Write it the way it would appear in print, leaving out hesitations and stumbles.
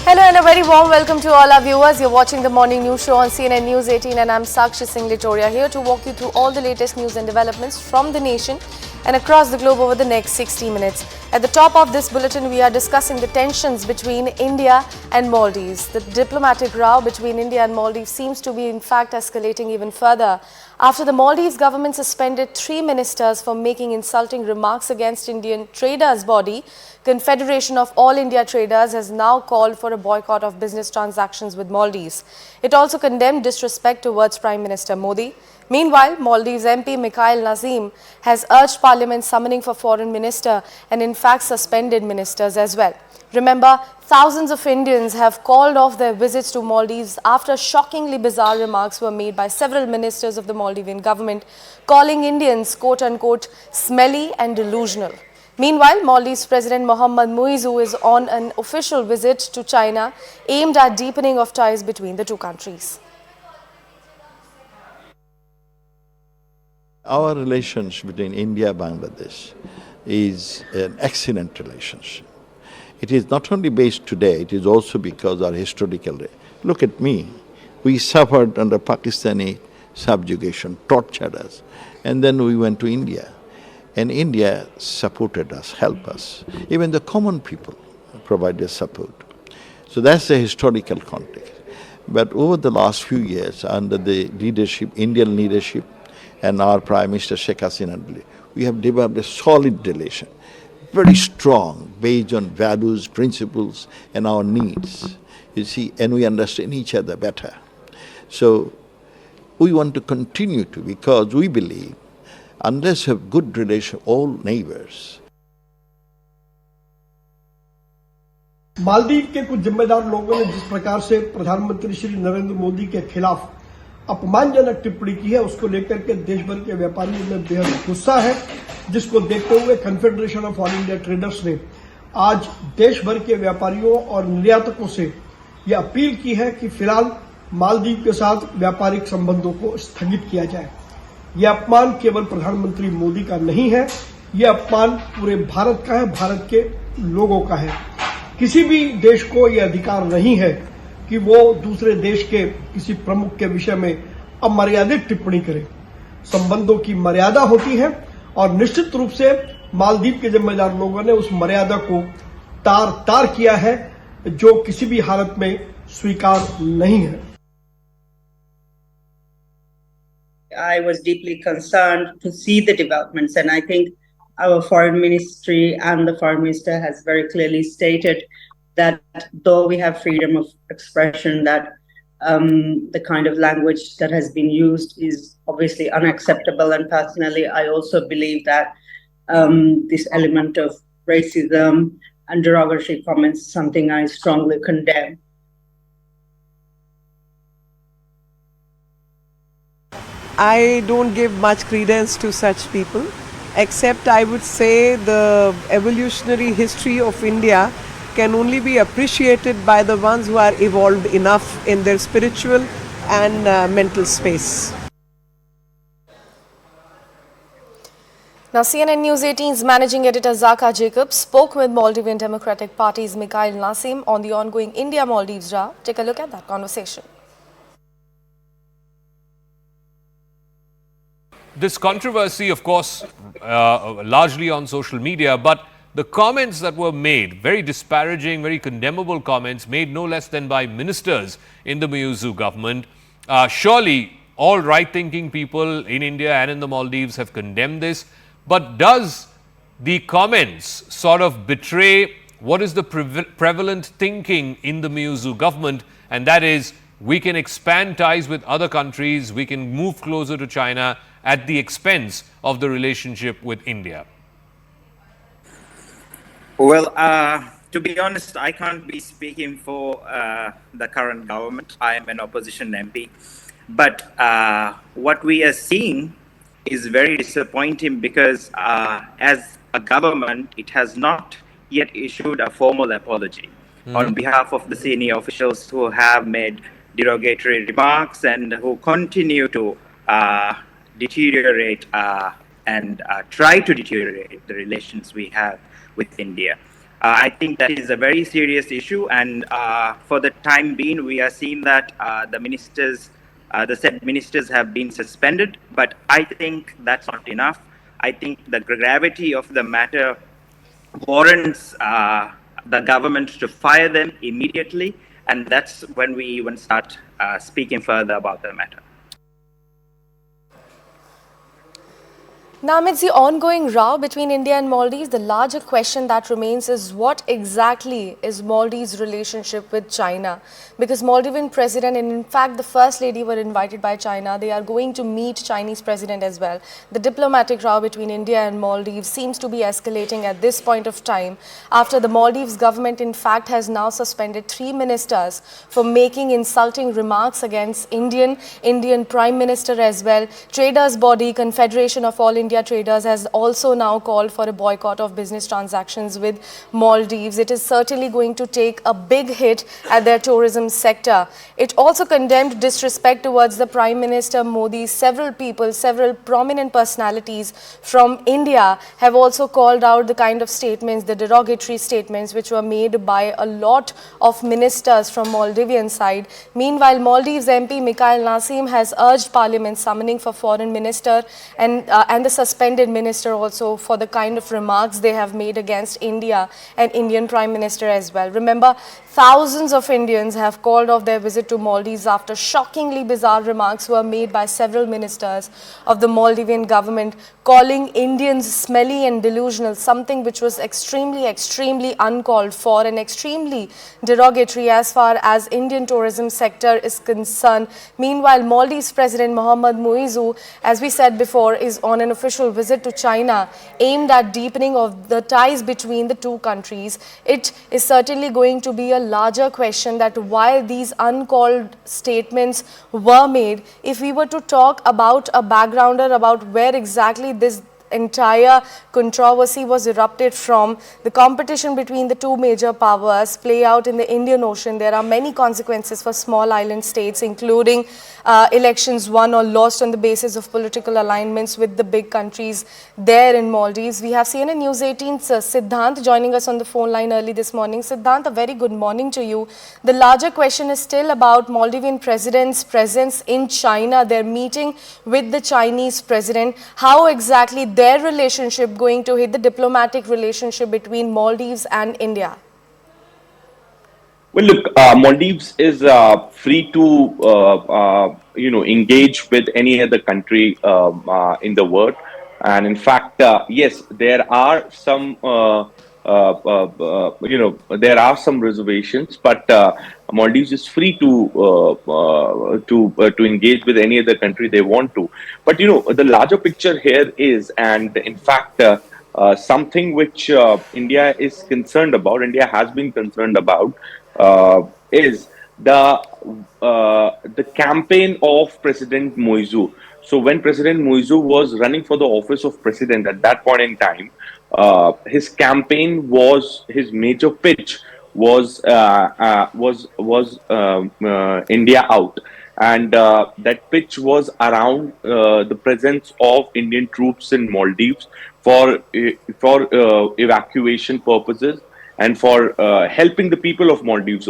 Hello and a very warm welcome to all our viewers. You're watching the morning news show on CNN News 18 and I'm Sakshi Singh Litoria here to walk you through all the latest news and developments from the nation and across the globe over the next 60 minutes. At the top of this bulletin, we are discussing the tensions between India and Maldives. The diplomatic row between India and Maldives seems to be in fact escalating even further after the Maldives government suspended 3 ministers for making insulting remarks against Indian traders' body. Confederation of All India Traders has now called for a boycott of business transactions with Maldives. It also condemned disrespect towards Prime Minister Modi. Meanwhile, Maldives MP Mikhail Nazim has urged Parliament summoning for foreign minister and in fact suspended ministers as well. Remember, thousands of Indians have called off their visits to Maldives after shockingly bizarre remarks were made by several ministers of the Maldivian government, calling Indians quote-unquote smelly and delusional. Meanwhile, Maldives President Mohammad Muizzu is on an official visit to China aimed at deepening of ties between the two countries. Our relations between India and Bangladesh is an excellent relationship. It is not only based today, it is also because our historical. Look at me, we suffered under Pakistani subjugation, tortured us, and then we went to India. And India supported us, helped us. Even the common people provided support. So that's the historical context. But over the last few years, under the leadership, Indian leadership, and our Prime Minister Sheikh Hasina, we have developed a solid relation, very strong, based on values, principles, and our needs. You see, and we understand each other better. So we want to continue to, because we believe unless you have good relation, all neighbors. Maldives के कुछ जिम्मेदार लोगों ने जिस प्रकार से प्रधानमंत्री श्री नरेंद्र मोदी के खिलाफ अपमानजनक टिप्पणी की है, उसको लेकर के देश भर के व्यापारियों में बेहद गुस्सा है, जिसको देखते हुए confederation of all India traders ने आज देश भर के व्यापारियों और निर्यातकों से यह अपील की है कि फिलहाल मालदीव के साथ व्यापारिक संबंधों को स्थगित किया जाए। यह अपमान केवल प्रधानमंत्री मोदी का नहीं है, यह अपमान पूरे भारत का है, भारत के लोगों का है। किसी भी देश को यह अधिकार नहीं है कि वो दूसरे देश के किसी प्रमुख के विषय में अमर्यादित टिप्पणी करे। संबंधों की मर्यादा होती है और निश्चित रूप से मालदीव के जिम्मेदार लोगों ने उस मर्यादा को तार किया है, जो किसी भी हालत में स्वीकार नहीं है। I was deeply concerned to see the developments, and I think our foreign ministry and the foreign minister has very clearly stated that though we have freedom of expression, that the kind of language that has been used is obviously unacceptable. And personally, I also believe that this element of racism and derogatory comments is something I strongly condemn. I don't give much credence to such people, except I would say the evolutionary history of India can only be appreciated by the ones who are evolved enough in their spiritual and mental space. Now, CNN News 18's managing editor Zaka Jacob spoke with Maldivian Democratic Party's Mikhail Nazim on the ongoing India-Maldives row. Take a look at that conversation. This controversy, of course, largely on social media, but the comments that were made, very disparaging, very condemnable comments made no less than by ministers in the Muizzu government. Surely all right-thinking people in India and in the Maldives have condemned this, but does the comments sort of betray what is the prevalent thinking in the Muizzu government, and that is we can expand ties with other countries, we can move closer to China at the expense of the relationship with India? Well, to be honest, I can't be speaking for the current government. I am an opposition MP. But what we are seeing is very disappointing because as a government, it has not yet issued a formal apology on behalf of the senior officials who have made derogatory remarks and who continue to deteriorate and try to deteriorate the relations we have with India. I think that is a very serious issue, and for the time being, we are seeing that the said ministers have been suspended. But I think that's not enough. I think the gravity of the matter warrants the government to fire them immediately, and that's when we even start speaking further about the matter. Now, amidst the ongoing row between India and Maldives, the larger question that remains is what exactly is Maldives' relationship with China? Because Maldivian president and in fact the First Lady were invited by China. They are going to meet Chinese president as well. The diplomatic row between India and Maldives seems to be escalating at this point of time after the Maldives government in fact has now suspended 3 ministers for making insulting remarks against Indian Prime Minister as well. Traders body, Confederation of All India Traders has also now called for a boycott of business transactions with Maldives. It is certainly going to take a big hit at their tourism sector. It also condemned disrespect towards the Prime Minister Modi. Several people, several prominent personalities from India have also called out the kind of statements, the derogatory statements which were made by a lot of ministers from Maldivian side. Meanwhile, Maldives MP Mikhail Nasim has urged Parliament summoning for foreign minister and the suspended minister also for the kind of remarks they have made against India and Indian Prime Minister as well. Remember, thousands of Indians have called off their visit to Maldives after shockingly bizarre remarks were made by several ministers of the Maldivian government, calling Indians smelly and delusional, something which was extremely uncalled for and extremely derogatory as far as Indian tourism sector is concerned. Meanwhile, Maldives President Mohammad Muizzu, as we said before, is on an official visit to China aimed at deepening of the ties between the two countries. It is certainly going to be a larger question that why these uncalled statements were made. If we were to talk about a backgrounder about where exactly this entire controversy was erupted from, the competition between the two major powers play out in the Indian Ocean. There are many consequences for small island states, including elections won or lost on the basis of political alignments with the big countries there in Maldives. We have CNN News 18's Siddhant joining us on the phone line early this morning. Siddhant, a very good morning to you. The larger question is still about Maldivian president's presence in China. They're meeting with the Chinese president. How exactly their relationship going to hit the diplomatic relationship between Maldives and India? Well, look, Maldives is free to, engage with any other country in the world, and in fact, yes, there are some, there are some reservations, but Maldives is free to engage with any other country they want to. But the larger picture here is, and in fact. Something which India is concerned about, India has been concerned about, is the campaign of President Muizzu. So when President Muizzu was running for the office of president at that point in time, his campaign was his major pitch was India out, and that pitch was around the presence of Indian troops in Maldives for evacuation purposes and for helping the people of Maldives.